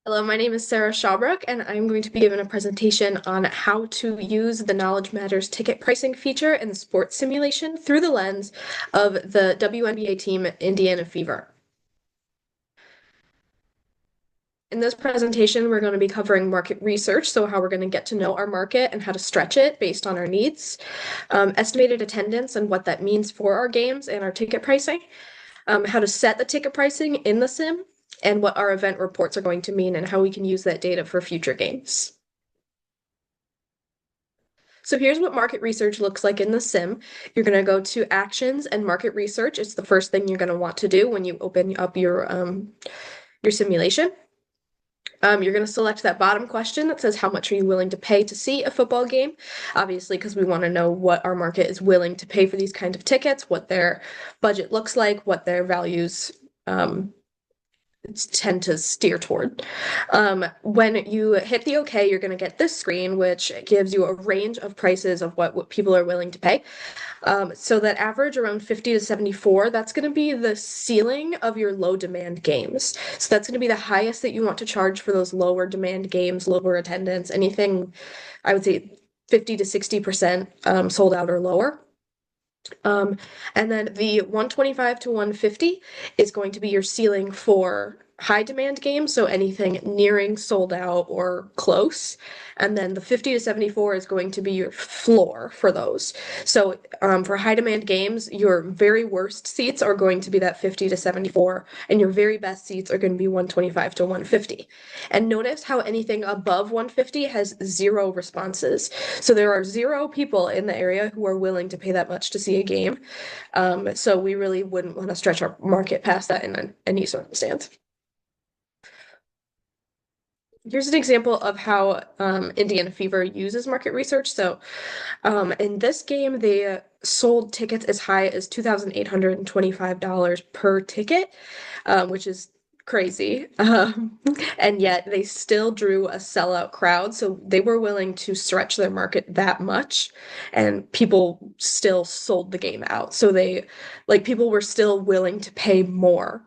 Hello, my name is Sarah Shawbrook, and I'm going to be giving a presentation on how to use the Knowledge Matters ticket pricing feature in the sports simulation through the lens of the WNBA team Indiana Fever. In this presentation, we're going to be covering market research, so how we're going to get to know our market and how to stretch it based on our needs, estimated attendance and what that means for our games and our ticket pricing, how to set the ticket pricing in the sim, and what our event reports are going to mean and how we can use that data for future games. So here's what market research looks like in the sim. You're going to go to actions and market research. It's the first thing you're going to want to do when you open up your simulation. You're going to select that bottom question that says how much are you willing to pay to see a football game? Obviously, because we want to know what our market is willing to pay for these kind of tickets, what their budget looks like, what their values tend to steer toward. When you hit the OK, you're going to get this screen, which gives you a range of prices of what people are willing to pay. So that average around 50 to 74, that's going to be the ceiling of your low demand games. So that's going to be the highest that you want to charge for those lower demand games, lower attendance, anything, I would say 50 to 60% sold out or lower. And then the 125 to 150 is going to be your ceiling for high demand games, so anything nearing sold out or close. And then the 50 to 74 is going to be your floor for those. So for high demand games, your very worst seats are going to be that 50 to 74, and your very best seats are going to be 125 to 150. And notice how anything above 150 has zero responses. So there are zero people in the area who are willing to pay that much to see a game. So we really wouldn't want to stretch our market past that in any circumstance. Here's an example of how Indiana Fever uses market research. So in this game, they sold tickets as high as $2,825 per ticket, which is crazy. And yet they still drew a sellout crowd. So they were willing to stretch their market that much, and people still sold the game out. So people were still willing to pay more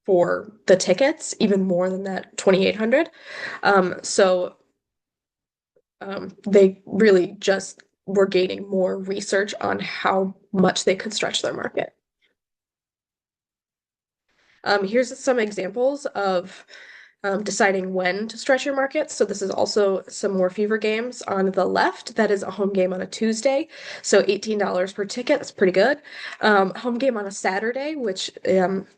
for the tickets, even more than that 2,800. So they really just were gaining more research on how much they could stretch their market. Here's some examples of deciding when to stretch your market. So this is also some more Fever games on the left. That is a home game on a Tuesday. So $18 per ticket. That's pretty good. Home game on a Saturday, which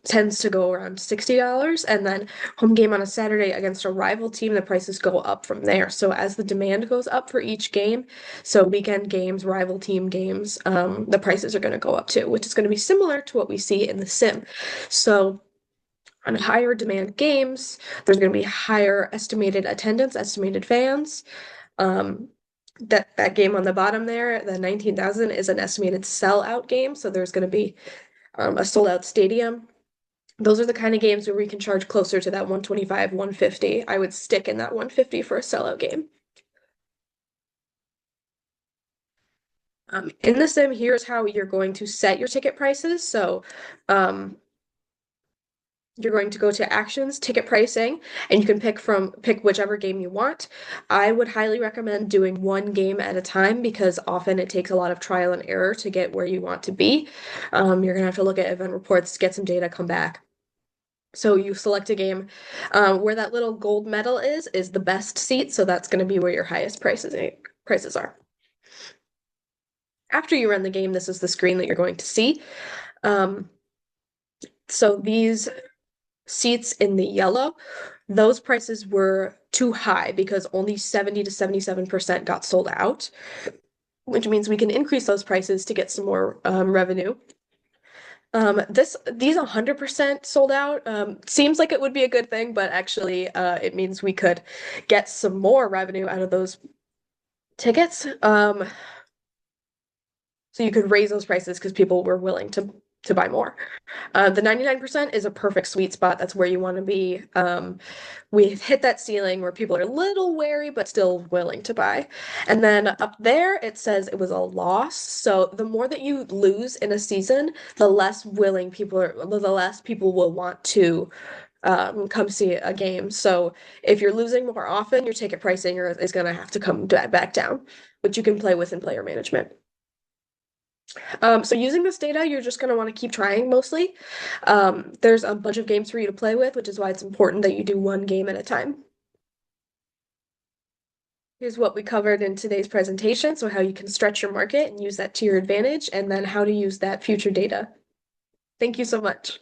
tends to go around $60. And then home game on a Saturday against a rival team, the prices go up from there. So as the demand goes up for each game, so weekend games, rival team games, the prices are going to go up too, which is going to be similar to what we see in the sim. So on higher demand games, there's going to be higher estimated attendance, estimated fans. That game on the bottom there, the 19,000, is an estimated sellout game, so there's going to be a sold out stadium. Those are the kind of games where we can charge closer to that 125, 150. I would stick in that 150 for a sellout game. In the sim, here's how you're going to set your ticket prices. So you're going to go to actions, ticket pricing, and you can pick whichever game you want. I would highly recommend doing one game at a time because often it takes a lot of trial and error to get where you want to be. You're gonna have to look at event reports, get some data, come back. So you select a game. Where that little gold medal is the best seat, so that's gonna be where your highest prices are. After you run the game, this is the screen that you're going to see. So these seats in the yellow, those prices were too high because only 70 to 77% got sold out, which means we can increase those prices to get some more revenue. These 100% sold out seems like it would be a good thing, but actually it means we could get some more revenue out of those tickets. So you could raise those prices because people were willing to buy more. The 99% is a perfect sweet spot. That's where you want to be. We've hit that ceiling where people are a little wary, but still willing to buy. And then up there, it says it was a loss. So the more that you lose in a season, the less willing people are, the less people will want to come see a game. So if you're losing more often, your ticket pricing is going to have to come back down, which you can play with in player management. So using this data, you're just going to want to keep trying mostly. There's a bunch of games for you to play with, which is why it's important that you do one game at a time. Here's what we covered in today's presentation. So how you can stretch your market and use that to your advantage, and then how to use that future data. Thank you so much.